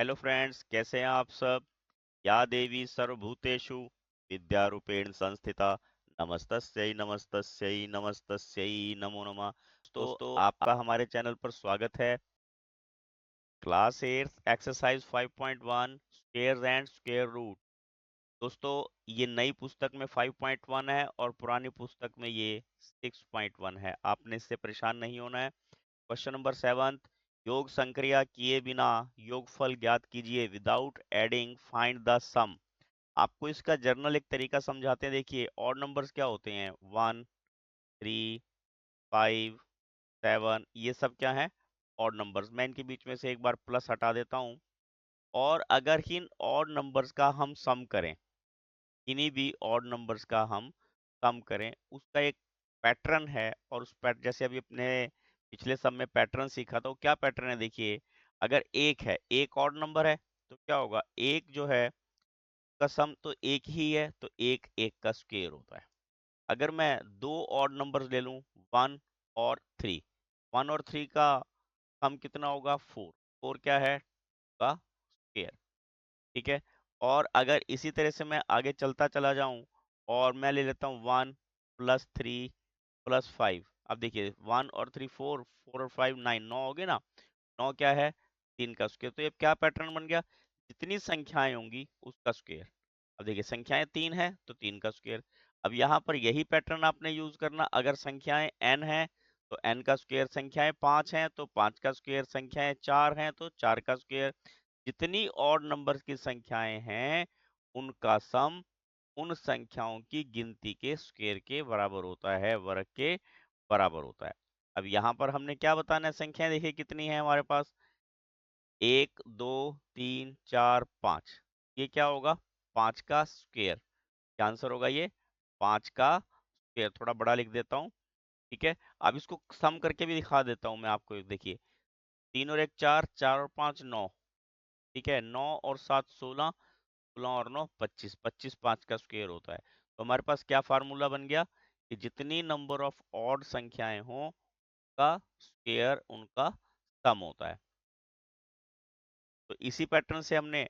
Hello friends, कैसे हैं आप सब। या देवी सर्वभूतेषु विद्यारूपेण संस्थिता नमस्तस्यै नमस्तस्यै नमस्तस्यै नमो नमः। दोस्तों, आपका हमारे चैनल पर स्वागत है। Class 8 exercise 5.1 squares and square root. दोस्तों, ये नई पुस्तक में 5.1 है और पुरानी पुस्तक में ये 6.1 है। आपने इससे परेशान नहीं होना है। क्वेश्चन नंबर 7, योग संक्रिया किए बिना योगफल ज्ञात कीजिए। विदाउट एडिंग फाइंड द सम। आपको इसका जर्नल एक तरीका समझाते हैं। देखिए, ऑड नंबर्स क्या होते हैं, 1, 3, 5, 7, ये सब क्या है, ऑड नंबर्स। मैं इनके बीच में से एक बार प्लस हटा देता हूं। और अगर इन ऑड नंबर्स का हम सम करें, किन्हीं भी ऑड नंबर्स का हम सम करें, उसका एक पैटर्न है। और उस पैटर्न, जैसे अभी अपने पिछले सम में पैटर्न सीखा था, वो क्या पैटर्न है देखिए। अगर एक है, एक ऑड नंबर है, तो क्या होगा, एक जो है का सम तो एक ही है, तो एक एक का स्क्वायर होता है। अगर मैं दो ऑड नंबर्स ले लूं, 1 और 3, 1 और 3 का सम कितना होगा, 4। 4 क्या है, का स्क्वायर। ठीक है। और अगर इसी तरह से मैं आगे चलता चला जाऊं और मैं ले लेता हूं 1 + 3 + 5। अब देखिए, 1 और 3 4, 4 और 5 9, 9 हो गए ना। 9 क्या है, 3 का स्क्वायर। तो ये क्या पैटर्न बन गया, जितनी संख्याएं होंगी उसका स्क्वायर। अब देखिए, संख्याएं 3 है तो 3 का स्क्वायर। अब यहाँ पर यही पैटर्न आपने यूज करना। अगर संख्याएं n है तो n का स्क्वायर, संख्याएं 5 हैं तो 5 का स्क्वायर, संख्याएं 4 हैं तो 4 का स्क्वायर। जितनी ऑड नंबर्स की संख्याएं हैं, उनका सम उन संख्याओं की गिनती के स्क्वायर के बराबर होता है, वर्ग के बराबर होता है। अब यहाँ पर हमने क्या बताना है, संख्याएं देखिए कितनी है हमारे पास, 1 2 3 4 5। ये क्या होगा, 5 का स्क्वायर। क्या आंसर होगा ये, 5 का स्क्वायर। थोड़ा बड़ा लिख देता हूँ। ठीक है। अब इसको सम करके भी दिखा देता हूँ मैं आपको। देखिए, 3 और 1 4, 4 और 5 9। ठीक है, 9 और 7 16, 16 और 9 25, 25 5 का स्क्वायर होता है। तो हमारे पास क्या फार्मूला बन गया, कि जितनी नंबर ऑफ ऑड संख्याएं हों का स्क्वायर उनका सम होता है। तो इसी पैटर्न से हमने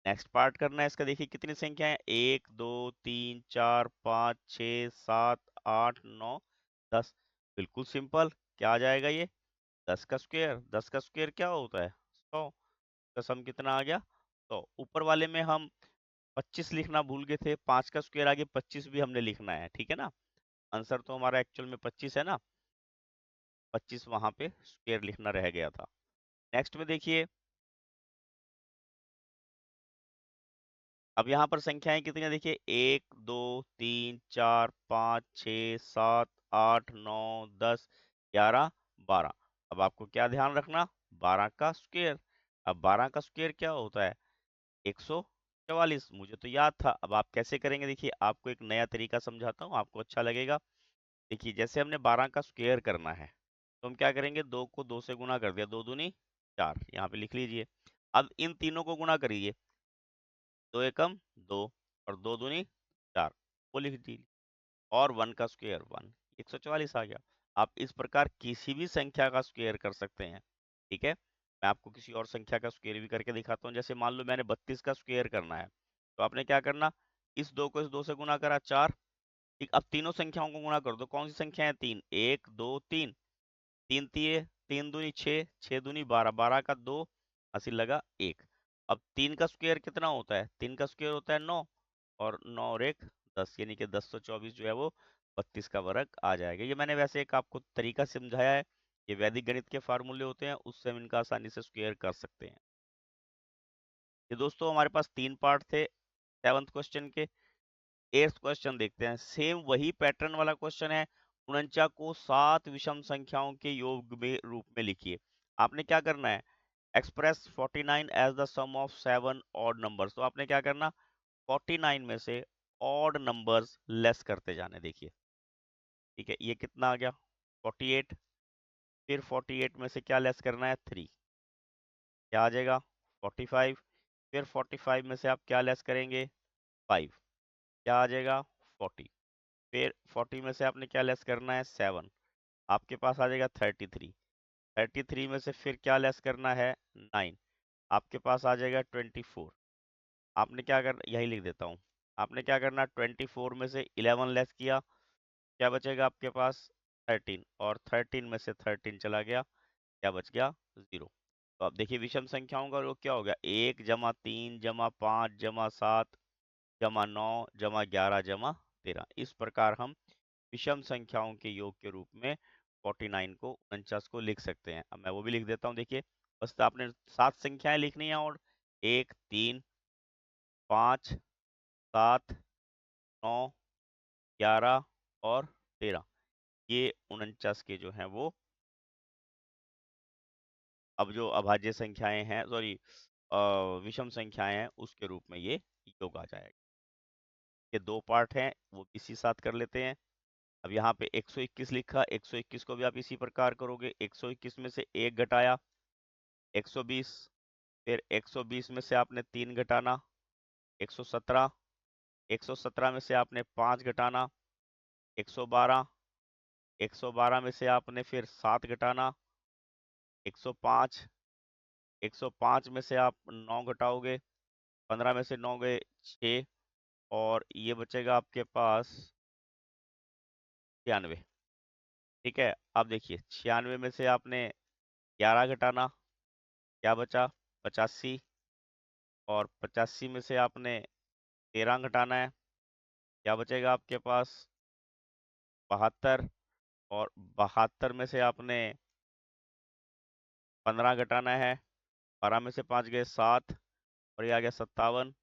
नेक्स्ट पार्ट करना है इसका। देखिए कितनी संख्या है, 1 2 3 4 5 6 7 8 9 10। बिल्कुल सिंपल। क्या आ जाएगा ये, 10 का स्क्वायर। 10 का स्क्वायर क्या होता है, 100 का सम कितना आ गया। तो ऊपर वाले में हम 25 लिखना भूल गए थे, 5 का स्क्वायर आगे 25 भी हमने लिखना है। ठीक है ना। आंसर तो हमारा एक्चुअल में 25 है ना, 25 वहां पे स्क्वायर लिखना रह गया था। नेक्स्ट में देखिए, अब यहाँ पर संख्याएं कितनी है देखिए, 1 2 3 4 5 6 7 8 9 10 11 12। अब आपको क्या ध्यान रखना, 12 का स्क्वायर। अब 12 का स्क्वायर क्या होता है, 144। मुझे तो याद था। अब आप कैसे करेंगे, देखिए आपको एक नया तरीका समझाता हूँ, आपको अच्छा लगेगा। देखिए, जैसे हमने 12 का स्क्वायर करना है, तो हम क्या करेंगे, 2 को 2 से गुणा कर दिया, 2 दूनी 4, यहाँ पे लिख लीजिए। अब इन तीनों को गुणा करिए, 2 एकम 2 और 2 दूनी 4, वो लिख दीजिए। और 1 का स्क्वायर 1, 144 आ गया। आप इस प्रकार किसी भी संख्या का स्क्वायर कर सकते हैं। ठीक है। मैं आपको किसी और संख्या का स्क्वायर भी करके दिखाता हूँ। जैसे मान लो मैंने 32 का स्क्वायर करना है, तो आपने क्या करना, इस 2 को इस 2 से गुणा करा, 4। ठीक, अब तीनों संख्याओं को गुणा कर दो। कौन सी संख्या है, 3, 1 2 3, 3 तिये 3 दूनी 6, 6 दूनी 12, 12 का 2, अस्सी लगा 1। अब 3 का स्क्वायर कितना होता है, 3 का स्क्वायर होता है 9, और 9 और 1 10, यानी कि 1024 जो है वो 32 का वर्ग आ जाएगा। ये मैंने वैसे एक आपको तरीका समझाया है। ये वैदिक गणित के फार्मूले होते हैं, उससे हम इनका आसानी से स्क्वायर कर सकते हैं। ये दोस्तों हमारे पास 3 पार्ट थे 7th क्वेश्चन के। 8th क्वेश्चन देखते हैं। सेम वही पैटर्न वाला क्वेश्चन है। 49 को 7 विषम संख्याओं के योग में रूप में लिखिए। आपने क्या करना है, express 49 as the sum of 7 odd numbers. तो आपने क्या करना, 49 में से ऑड नंबर्स लेस करते जाने। देखिए, ठीक है, ये कितना आ गया, 48। फिर 48 में से क्या लेस करना है, 3, क्या आ जाएगा, 45। फिर 45 में से आप क्या लेस करेंगे, 5, क्या आ जाएगा, 40। फिर 40 में से आपने क्या लेस करना है, 7, आपके पास आ जाएगा 33। 33 में से फिर क्या लेस करना है, 9, आपके पास आ जाएगा 24। आपने क्या कर, यही लिख देता हूँ, आपने क्या करना, 24 में से 11 लेस किया, क्या बचेगा आपके पास, 13, और 13 में से 13 चला गया, क्या बच गया, 0। तो अब देखिए विषम संख्याओं का योग क्या हो गया, 1 जमा 3 जमा 5 जमा 7 जमा 9 जमा 11 जमा 13। इस प्रकार हम विषम संख्याओं के योग के रूप में 49 को 49 को लिख सकते हैं। अब मैं वो भी लिख देता हूँ, देखिए बस आपने 7 संख्याएं लिखनी है, और 1 3 5 7 9 11 और 13, ये 49 के जो हैं वो अब जो अभाज्य संख्याएं हैं, सॉरी विषम संख्याएं हैं, उसके रूप में ये योग आ जाएगा। ये दो पार्ट हैं, वो इसी साथ कर लेते हैं। अब यहाँ पे 121 लिखा, 121 को भी आप इसी प्रकार करोगे, 121 में से 1 घटाया 120, फिर 120 में से आपने 3 घटाना 117, 117 में से आपने 5 घटाना 112, 112 में से आपने फिर 7 घटाना 105, 105 में से आप 9 घटाओगे, 15 में से 9 गए 6, और ये बचेगा आपके पास 96। ठीक है, अब देखिए 96 में से आपने 11 घटाना, क्या बचा, 85, और 85 में से आपने 13 घटाना है, क्या बचेगा आपके पास, 72, और 72 में से आपने 15 घटाना है, 12 में से 5 गए 7, और ये आ गया 57,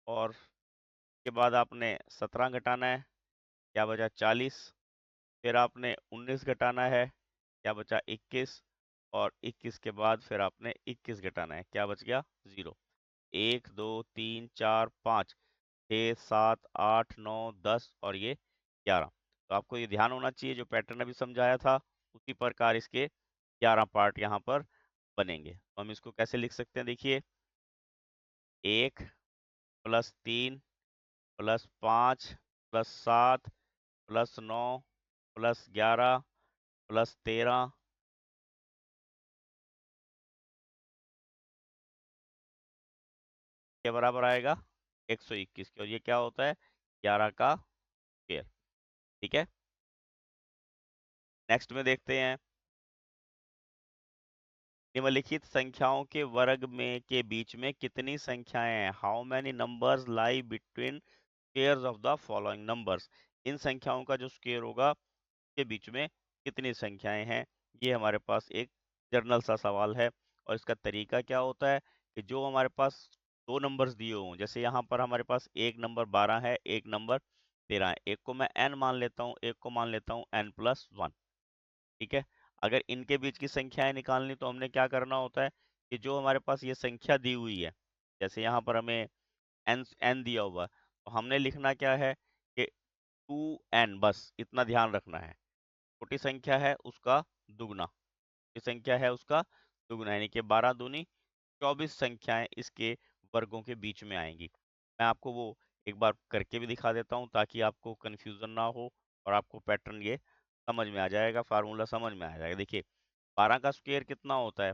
और के बाद आपने 17 घटाना है, क्या बचा 40, फिर आपने 19 घटाना है, क्या बचा 21, और 21 के बाद फिर आपने 21 घटाना है, क्या बच गया 0। 1 2 3 4 5 6 7 8 9 10 और ये 11। तो आपको ये ध्यान होना चाहिए, जो पैटर्न अभी समझाया था उसी प्रकार इसके 11 पार्ट यहाँ पर बनेंगे। तो हम इसको कैसे लिख सकते हैं, देखिए 1 plus 3 plus 5 plus 7 plus 9 plus 11 plus 13 के बराबर आएगा 121 के, और ये क्या होता है, 11 का स्क्वायर। ठीक है, नेक्स्ट में देखते हैं, निम्नलिखित संख्याओं के वर्ग में के बीच में कितनी संख्याएं हैं, how many numbers lie between squares of the following numbers. इन संख्याओं का जो स्क्वायर होगा के बीच में कितनी संख्याएं हैं, ये हमारे पास एक जर्नल सा सवाल है। और इसका तरीका क्या होता है कि जो हमारे पास दो नंबर्स दिए हों, जैसे यहाँ पर हमारे पास एक नंबर 12 है, एक नंबर 13 है, एक को मैं n मान लेता हूँ, एक को मान लेता हूँ n+1। ठीक है, अगर इनके बीच की संख्याएं निकालनी तो हमने क्या करना होता है कि जो हमारे पास ये संख्या दी हुई है, जैसे यहाँ पर हमें n दिया हुआ है, तो हमने लिखना क्या है कि 2n, बस इतना ध्यान रखना है। छोटी संख्या है उसका दुगना, छोटी संख्या है उसका दुगना, यानी कि 12 दूनी 24 संख्याएं इसके वर्गों के बीच में आएंगी। मैं आपको वो एक बार करके भी दिखा देता हूँ ताकि आपको कंफ्यूजन ना हो और आपको पैटर्न ये समझ में आ जाएगा, फार्मूला समझ में आ जाएगा। देखिए 12 का स्क्वायर कितना होता है,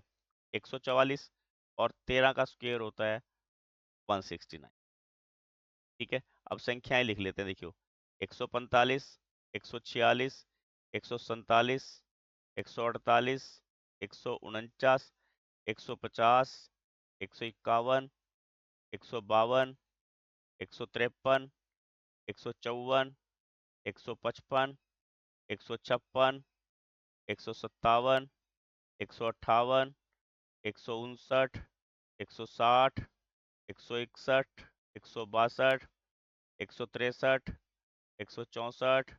144, और 13 का स्क्वायर होता है 169। ठीक है, अब संख्याएं लिख लेते हैं, देखियो 145, 146, 147, 148, 149, 150, 151, 152, 153, 154, 155, 156, 157, 158, 159, 160, 161, 162, 163, 164,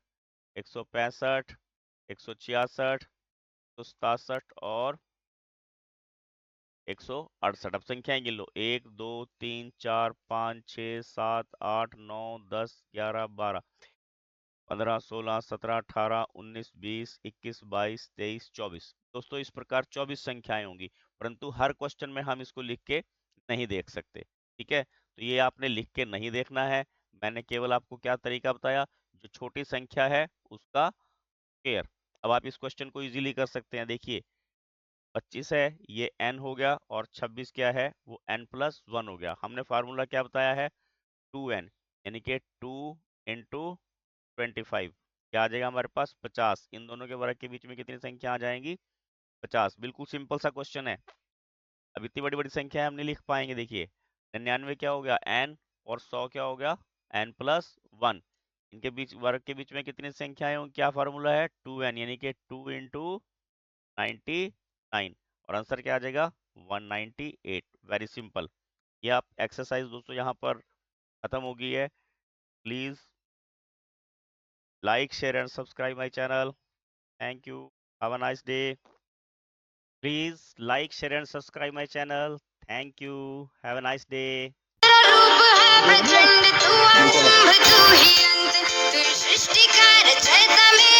165, 166, 167 और 168। अब संख्याएं गिन लो, 1 2 3 4 5 6 7 8 9 10 11 12 15 16 17 18 19 20 21 22 23 24। दोस्तों इस प्रकार 24 संख्याएं होंगी, परंतु हर क्वेश्चन में हम इसको लिख के नहीं देख सकते। ठीक है, तो ये आपने लिख के नहीं देखना है, मैंने केवल आपको क्या तरीका बताया, जो छोटी संख्या है उसका स्क्वायर। अब आप इस क्वेश्चन को इजीली कर सकते हैं, देखिए 25 है, ये n हो गया, और 26 क्या है, वो n+1 हो गया। हमने फार्मूला क्या बताया है, 2n, यानी कि 2 इंटू 25 क्या आ जाएगा हमारे पास, 50। इन दोनों के वर्ग के बीच में कितनी संख्या आ जाएंगी, 50। बिल्कुल सिंपल सा क्वेश्चन है। अब इतनी बड़ी बड़ी संख्या हम नहीं लिख पाएंगे। देखिए 99 क्या हो गया, n, और 100 क्या हो गया, n+1। इनके बीच, वर्ग के बीच में कितनी संख्याएं होंगी, क्या फार्मूला है, 2n, यानी कि 2 इंटू 99, और आंसर क्या आ जाएगा, 198। Very simple. ये आप एक्सरसाइज दोस्तों यहाँ पर खत्म हो गई है। Please like, share and subscribe my channel. Thank you. Have a nice day. Please like, share and subscribe my channel. Thank you. Have a nice day. रूप है प्रचंड तू आरंभ तू ही अंत तू सृष्टि का रचयिता मेरा